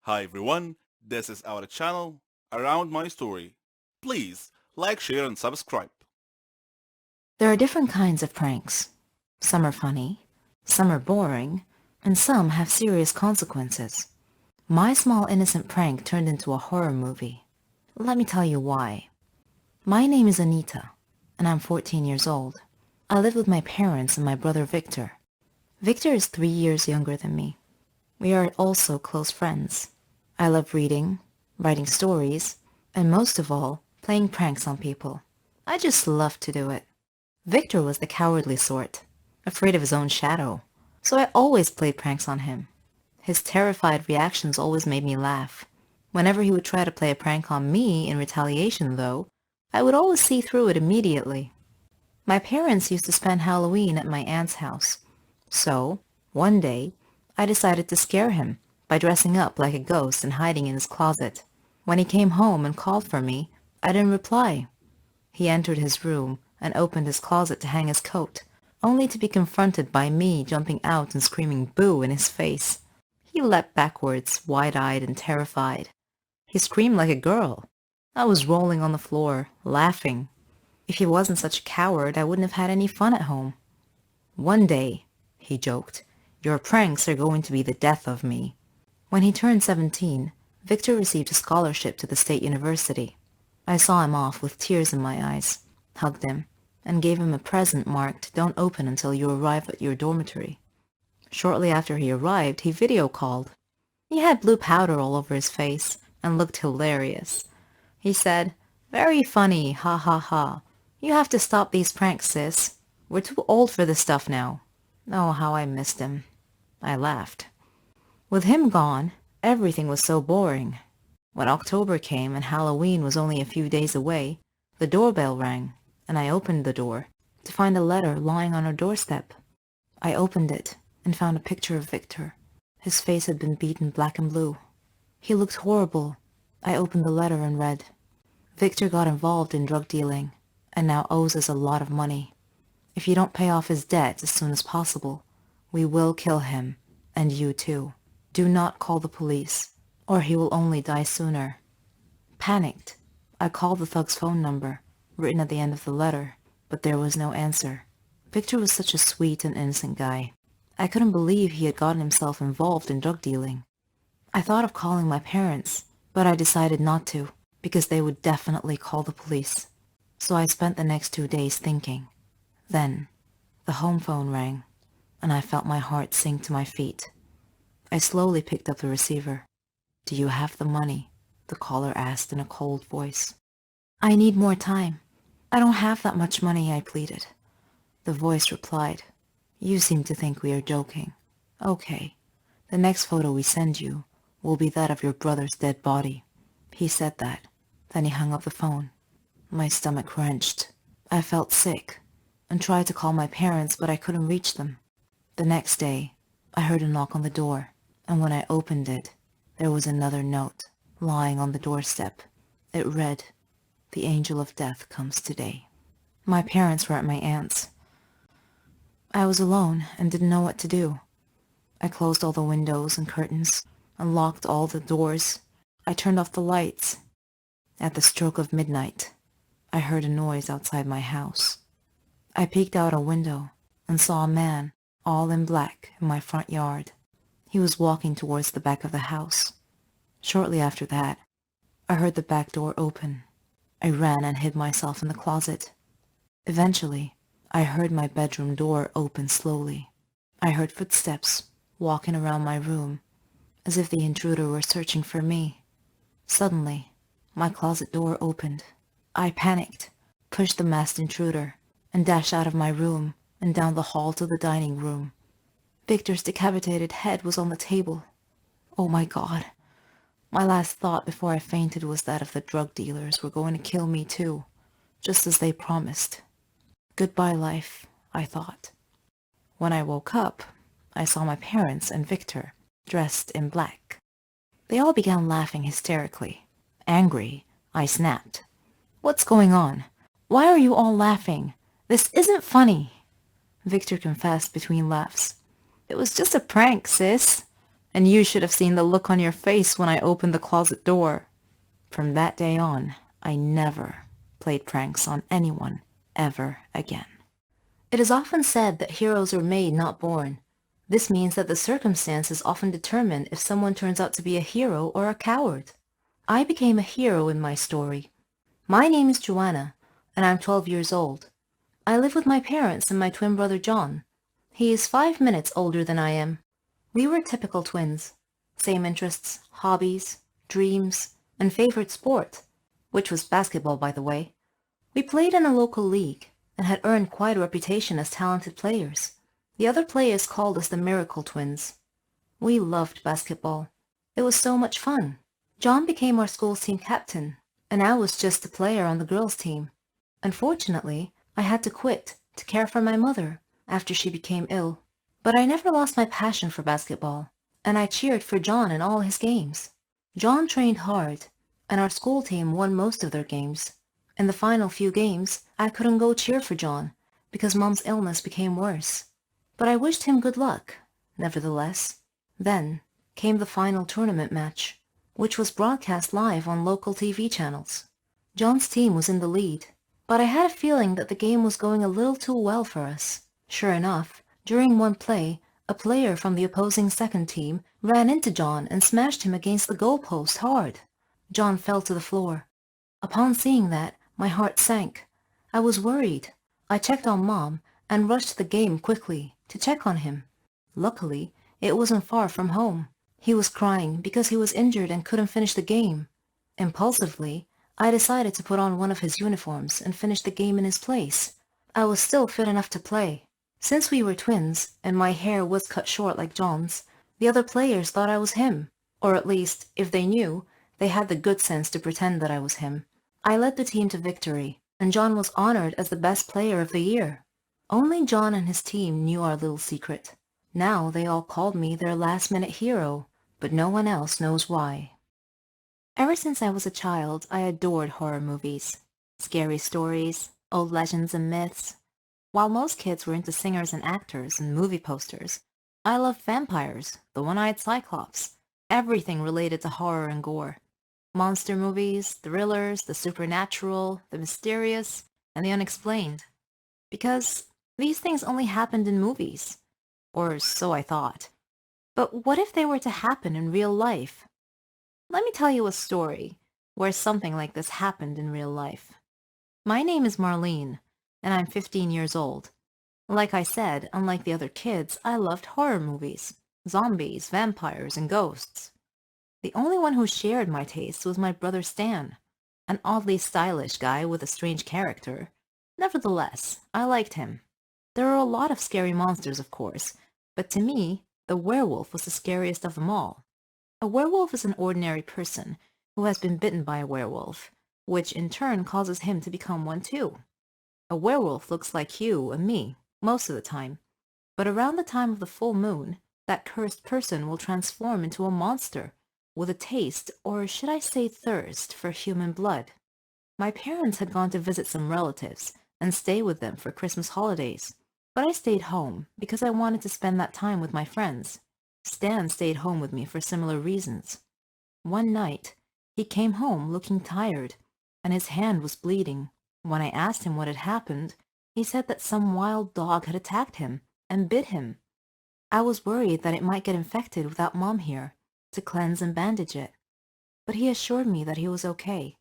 Hi everyone, this is our channel, Around My Story. Please like, share and subscribe. There are different kinds of pranks. Some are funny, some are boring, and some have serious consequences. My small innocent prank turned into a horror movie. Let me tell you why. My name is Anita, and I'm 14 years old. I live with my parents and my brother Victor. Victor is 3 years younger than me. We are also close friends. I love reading, writing stories, and most of all, playing pranks on people. I just love to do it. Victor was the cowardly sort, afraid of his own shadow, so I always played pranks on him. His terrified reactions always made me laugh. Whenever he would try to play a prank on me in retaliation, though, I would always see through it immediately. My parents used to spend Halloween at my aunt's house, so, one day, I decided to scare him by dressing up like a ghost and hiding in his closet. When he came home and called for me, I didn't reply. He entered his room and opened his closet to hang his coat, only to be confronted by me jumping out and screaming boo in his face. He leapt backwards, wide-eyed and terrified. He screamed like a girl. I was rolling on the floor, laughing. If he wasn't such a coward, I wouldn't have had any fun at home. One day, he joked, your pranks are going to be the death of me. When he turned 17, Victor received a scholarship to the state university. I saw him off with tears in my eyes, hugged him, and gave him a present marked "Don't open until you arrive at your dormitory." Shortly after he arrived, he video called. He had blue powder all over his face and looked hilarious. He said, "Very funny, ha ha ha. You have to stop these pranks, sis. We're too old for this stuff now." Oh, how I missed him. I laughed. With him gone, everything was so boring. When October came and Halloween was only a few days away, the doorbell rang, and I opened the door to find a letter lying on our doorstep. I opened it and found a picture of Victor. His face had been beaten black and blue. He looked horrible. I opened the letter and read, "Victor got involved in drug dealing and now owes us a lot of money. If you don't pay off his debt as soon as possible, we will kill him, and you too. Do not call the police, or he will only die sooner." Panicked, I called the thug's phone number, written at the end of the letter, but there was no answer. Victor was such a sweet and innocent guy. I couldn't believe he had gotten himself involved in drug dealing. I thought of calling my parents, but I decided not to, because they would definitely call the police. So I spent the next 2 days thinking. Then, the home phone rang, and I felt my heart sink to my feet. I slowly picked up the receiver. "Do you have the money?" the caller asked in a cold voice. "I need more time. I don't have that much money," I pleaded. The voice replied, "You seem to think we are joking. Okay, the next photo we send you will be that of your brother's dead body." He said that. Then he hung up the phone. My stomach wrenched. I felt sick and tried to call my parents, but I couldn't reach them. The next day, I heard a knock on the door, and when I opened it, there was another note lying on the doorstep. It read, "The angel of death comes today." My parents were at my aunt's. I was alone and didn't know what to do. I closed all the windows and curtains and locked all the doors. I turned off the lights. At the stroke of midnight, I heard a noise outside my house. I peeked out a window and saw a man, all in black, in my front yard. He was walking towards the back of the house. Shortly after that, I heard the back door open. I ran and hid myself in the closet. Eventually, I heard my bedroom door open slowly. I heard footsteps walking around my room, as if the intruder were searching for me. Suddenly, my closet door opened. I panicked, pushed the masked intruder, and dashed out of my room and down the hall to the dining room. Victor's decapitated head was on the table. Oh my God. My last thought before I fainted was that of the drug dealers were going to kill me too, just as they promised. Goodbye, life, I thought. When I woke up, I saw my parents and Victor, dressed in black. They all began laughing hysterically. Angry, I snapped. "What's going on? Why are you all laughing? This isn't funny." Victor confessed between laughs. "It was just a prank, sis." And you should have seen the look on your face when I opened the closet door. From that day on, I never played pranks on anyone ever again. It is often said that heroes are made, not born. This means that the circumstances often determine if someone turns out to be a hero or a coward. I became a hero in my story. My name is Joanna, and I'm 12 years old. I live with my parents and my twin brother John. He is 5 minutes older than I am. We were typical twins. Same interests, hobbies, dreams, and favorite sport, which was basketball, by the way. We played in a local league and had earned quite a reputation as talented players. The other players called us the Miracle Twins. We loved basketball. It was so much fun. John became our school's team captain, and I was just a player on the girls' team. Unfortunately, I had to quit to care for my mother after she became ill. But I never lost my passion for basketball, and I cheered for John in all his games. John trained hard, and our school team won most of their games. In the final few games, I couldn't go cheer for John because Mom's illness became worse. But I wished him good luck, nevertheless. Then came the final tournament match, which was broadcast live on local TV channels. John's team was in the lead, but I had a feeling that the game was going a little too well for us. Sure enough, during one play, a player from the opposing second team ran into John and smashed him against the goalpost hard. John fell to the floor. Upon seeing that, my heart sank. I was worried. I checked on Mom and rushed to the game quickly to check on him. Luckily, it wasn't far from home. He was crying because he was injured and couldn't finish the game. Impulsively, I decided to put on one of his uniforms and finish the game in his place. I was still fit enough to play. Since we were twins, and my hair was cut short like John's, the other players thought I was him. Or at least, if they knew, they had the good sense to pretend that I was him. I led the team to victory, and John was honored as the best player of the year. Only John and his team knew our little secret. Now they all called me their last-minute hero, but no one else knows why. Ever since I was a child, I adored horror movies. Scary stories, old legends and myths. While most kids were into singers and actors and movie posters, I loved vampires, the one-eyed cyclops, everything related to horror and gore. Monster movies, thrillers, the supernatural, the mysterious, and the unexplained. Because these things only happened in movies. Or so I thought. But what if they were to happen in real life? Let me tell you a story where something like this happened in real life. My name is Marlene, and I'm 15 years old. Like I said, unlike the other kids, I loved horror movies, zombies, vampires, and ghosts. The only one who shared my taste was my brother Stan, an oddly stylish guy with a strange character. Nevertheless, I liked him. There are a lot of scary monsters, of course, but to me, the werewolf was the scariest of them all. A werewolf is an ordinary person who has been bitten by a werewolf, which in turn causes him to become one too. A werewolf looks like you and me, most of the time, but around the time of the full moon, that cursed person will transform into a monster with a taste, or should I say thirst, for human blood. My parents had gone to visit some relatives and stay with them for Christmas holidays, but I stayed home because I wanted to spend that time with my friends. Stan stayed home with me for similar reasons. One night, he came home looking tired, and his hand was bleeding. When I asked him what had happened, he said that some wild dog had attacked him and bit him. I was worried that it might get infected without Mom here to cleanse and bandage it, but he assured me that he was okay.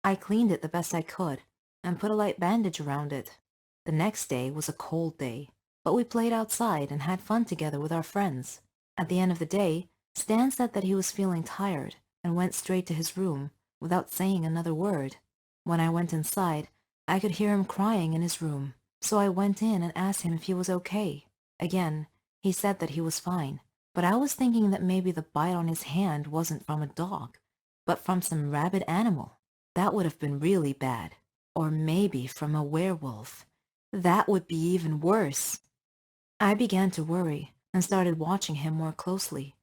I cleaned it the best I could and put a light bandage around it. The next day was a cold day, but we played outside and had fun together with our friends. At the end of the day, Stan said that he was feeling tired and went straight to his room without saying another word. When I went inside, I could hear him crying in his room, so I went in and asked him if he was okay. Again, he said that he was fine, but I was thinking that maybe the bite on his hand wasn't from a dog, but from some rabid animal. That would have been really bad. Or maybe from a werewolf. That would be even worse. I began to worry and started watching him more closely,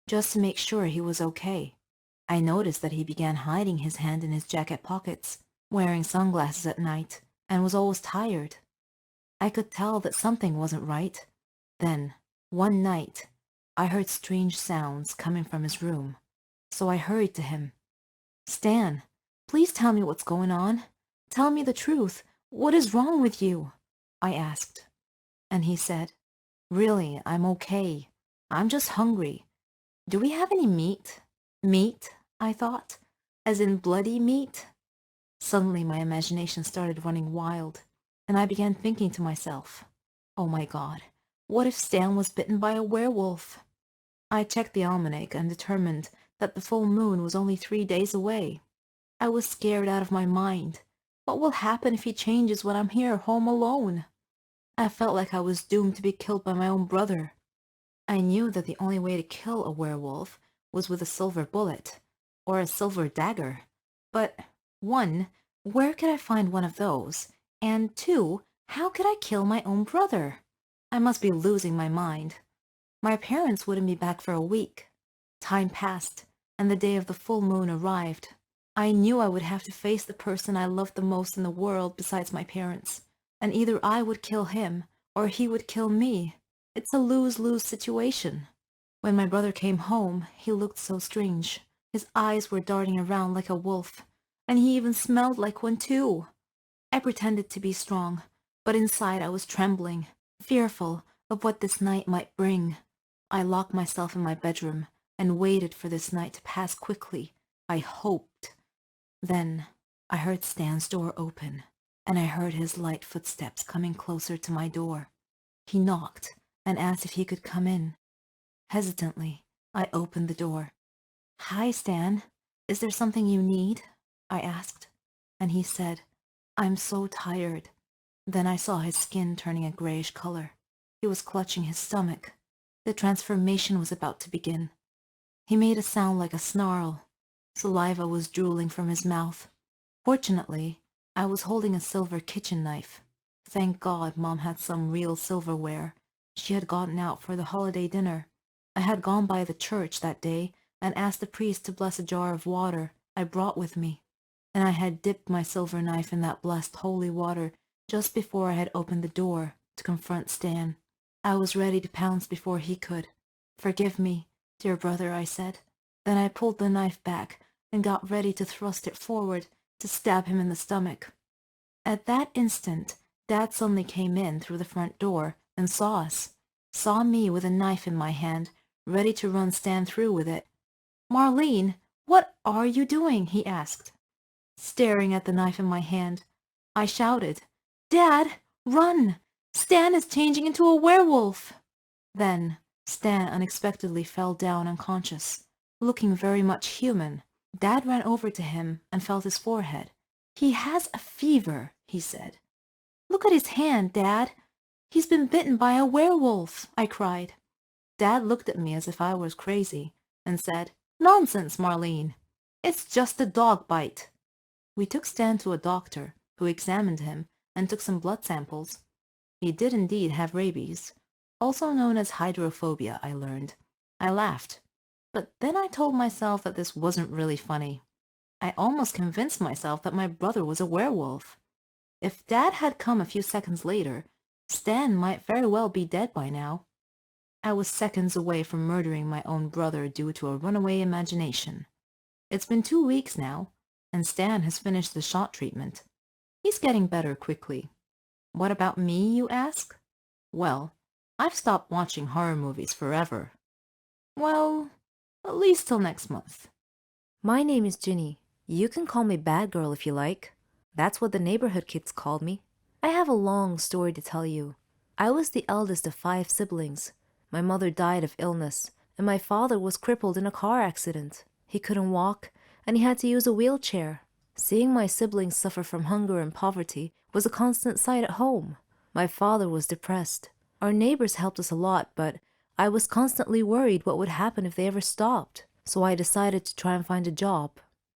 just to make sure he was okay. I noticed that he began hiding his hand in his jacket pockets, wearing sunglasses at night, and was always tired. I could tell that something wasn't right. Then, one night, I heard strange sounds coming from his room, so I hurried to him. Stan, please tell me what's going on. Tell me the truth. What is wrong with you? I asked. And he said, really, I'm okay. I'm just hungry. Do we have any meat? Meat, I thought, as in bloody meat. Suddenly my imagination started running wild, and I began thinking to myself, oh my God, what if Stan was bitten by a werewolf? I checked the almanac and determined that the full moon was only 3 days away. I was scared out of my mind. What will happen if he changes when I'm here home alone? I felt like I was doomed to be killed by my own brother. I knew that the only way to kill a werewolf was with a silver bullet, or a silver dagger. But, 1, where could I find one of those? And 2, how could I kill my own brother? I must be losing my mind. My parents wouldn't be back for a week. Time passed, and the day of the full moon arrived. I knew I would have to face the person I loved the most in the world besides my parents, and either I would kill him, or he would kill me. It's a lose-lose situation. When my brother came home, he looked so strange. His eyes were darting around like a wolf, and he even smelled like one too. I pretended to be strong, but inside I was trembling, fearful of what this night might bring. I locked myself in my bedroom and waited for this night to pass quickly. I hoped. Then I heard Stan's door open, and I heard his light footsteps coming closer to my door. He knocked and asked if he could come in. Hesitantly, I opened the door. Hi, Stan. Is there something you need? I asked, and he said, I'm so tired. Then I saw his skin turning a grayish color. He was clutching his stomach. The transformation was about to begin. He made a sound like a snarl. Saliva was drooling from his mouth. Fortunately, I was holding a silver kitchen knife. Thank God Mom had some real silverware. She had gotten out for the holiday dinner. I had gone by the church that day and asked the priest to bless a jar of water I brought with me, and I had dipped my silver knife in that blessed holy water just before I had opened the door to confront Stan. I was ready to pounce before he could. Forgive me, dear brother, I said. Then I pulled the knife back and got ready to thrust it forward to stab him in the stomach. At that instant, Dad suddenly came in through the front door and saw us, saw me with a knife in my hand, ready to run Stan through with it. Marlene, what are you doing? He asked. Staring at the knife in my hand, I shouted, Dad, run! Stan is changing into a werewolf! Then Stan unexpectedly fell down unconscious, looking very much human. Dad ran over to him and felt his forehead. He has a fever, he said. Look at his hand, Dad. He's been bitten by a werewolf, I cried. Dad looked at me as if I was crazy and said, Nonsense, Marlene. It's just a dog bite. We took Stan to a doctor, who examined him and took some blood samples. He did indeed have rabies, also known as hydrophobia, I learned. I laughed, but then I told myself that this wasn't really funny. I almost convinced myself that my brother was a werewolf. If Dad had come a few seconds later, Stan might very well be dead by now. I was seconds away from murdering my own brother due to a runaway imagination. It's been 2 weeks now, and Stan has finished the shot treatment. He's getting better quickly. What about me, you ask? Well, I've stopped watching horror movies forever. Well, at least till next month. My name is Ginny. You can call me Bad Girl if you like. That's what the neighborhood kids called me. I have a long story to tell you. I was the eldest of 5 siblings. My mother died of illness, and my father was crippled in a car accident. He couldn't walk, and he had to use a wheelchair. Seeing my siblings suffer from hunger and poverty was a constant sight at home. My father was depressed. Our neighbors helped us a lot, but I was constantly worried what would happen if they ever stopped, so I decided to try and find a job.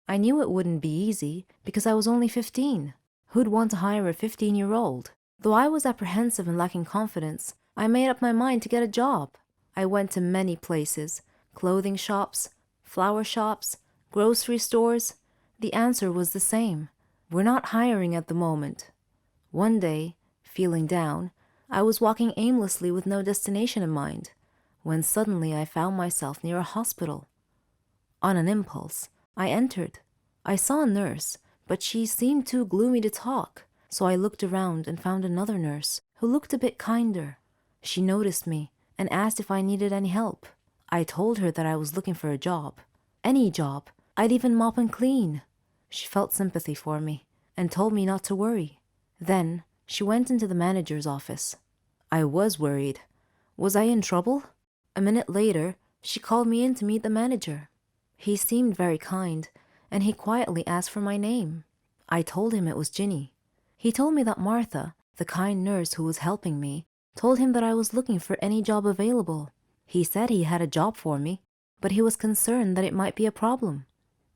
I knew it wouldn't be easy, because I was only 15. Who'd want to hire a 15-year-old? Though I was apprehensive and lacking confidence, I made up my mind to get a job. I went to many places, clothing shops, flower shops, grocery stores. The answer was the same. We're not hiring at the moment. One day, feeling down, I was walking aimlessly with no destination in mind. when suddenly I found myself near a hospital. On an impulse, I entered. I saw a nurse, but she seemed too gloomy to talk, so I looked around and found another nurse who looked a bit kinder. She noticed me and asked if I needed any help. I told her that I was looking for a job. Any job. I'd even mop and clean. She felt sympathy for me and told me not to worry. Then she went into the manager's office. I was worried. Was I in trouble? A minute later, she called me in to meet the manager. He seemed very kind, and he quietly asked for my name. I told him it was Ginny. He told me that Martha, the kind nurse who was helping me, told him that I was looking for any job available. He said he had a job for me, but he was concerned that it might be a problem.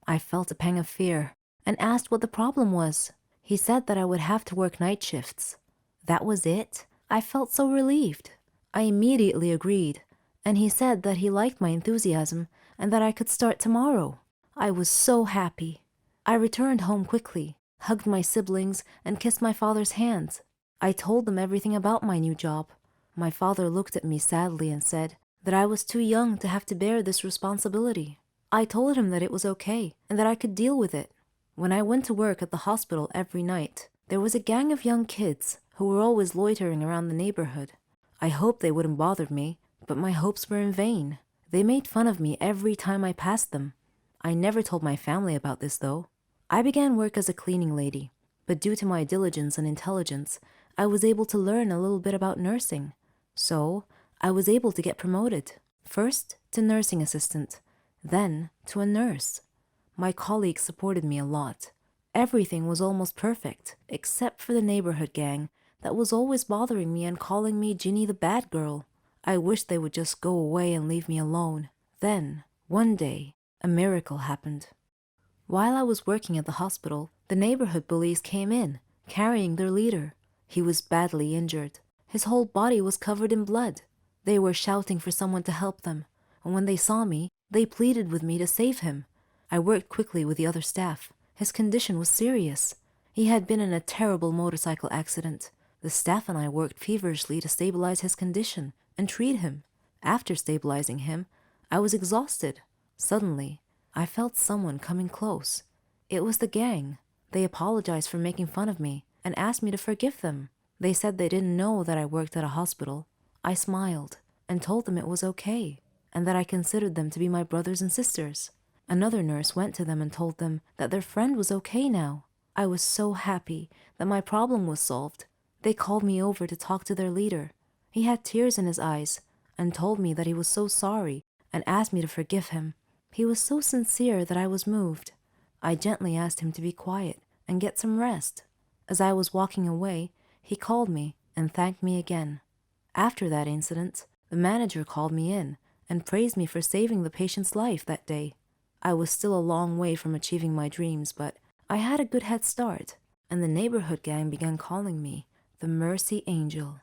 I felt a pang of fear and asked what the problem was. He said that I would have to work night shifts. That was it? I felt so relieved. I immediately agreed, and he said that he liked my enthusiasm and that I could start tomorrow. I was so happy. I returned home quickly, hugged my siblings, and kissed my father's hands. I told them everything about my new job. My father looked at me sadly and said that I was too young to have to bear this responsibility. I told him that it was okay and that I could deal with it. When I went to work at the hospital every night, there was a gang of young kids who were always loitering around the neighborhood. I hoped they wouldn't bother me, but my hopes were in vain. They made fun of me every time I passed them. I never told my family about this, though. I began work as a cleaning lady, but due to my diligence and intelligence, I was able to learn a little bit about nursing. So, I was able to get promoted, first to nursing assistant, then to a nurse. My colleagues supported me a lot. Everything was almost perfect, except for the neighborhood gang that was always bothering me and calling me Ginny the bad girl. I wished they would just go away and leave me alone. Then, one day, a miracle happened. While I was working at the hospital, the neighborhood bullies came in, carrying their leader. He was badly injured. His whole body was covered in blood. They were shouting for someone to help them, and when they saw me, they pleaded with me to save him. I worked quickly with the other staff. His condition was serious. He had been in a terrible motorcycle accident. The staff and I worked feverishly to stabilize his condition and treat him. After stabilizing him, I was exhausted. Suddenly, I felt someone coming close. It was the gang. They apologized for making fun of me and asked me to forgive them. They said they didn't know that I worked at a hospital. I smiled and told them it was okay and that I considered them to be my brothers and sisters. Another nurse went to them and told them that their friend was okay now. I was so happy that my problem was solved. They called me over to talk to their leader. He had tears in his eyes and told me that he was so sorry and asked me to forgive him. He was so sincere that I was moved. I gently asked him to be quiet and get some rest. As I was walking away, he called me and thanked me again. After that incident, the manager called me in and praised me for saving the patient's life that day. I was still a long way from achieving my dreams, but I had a good head start, and the neighborhood gang began calling me the Mercy Angel.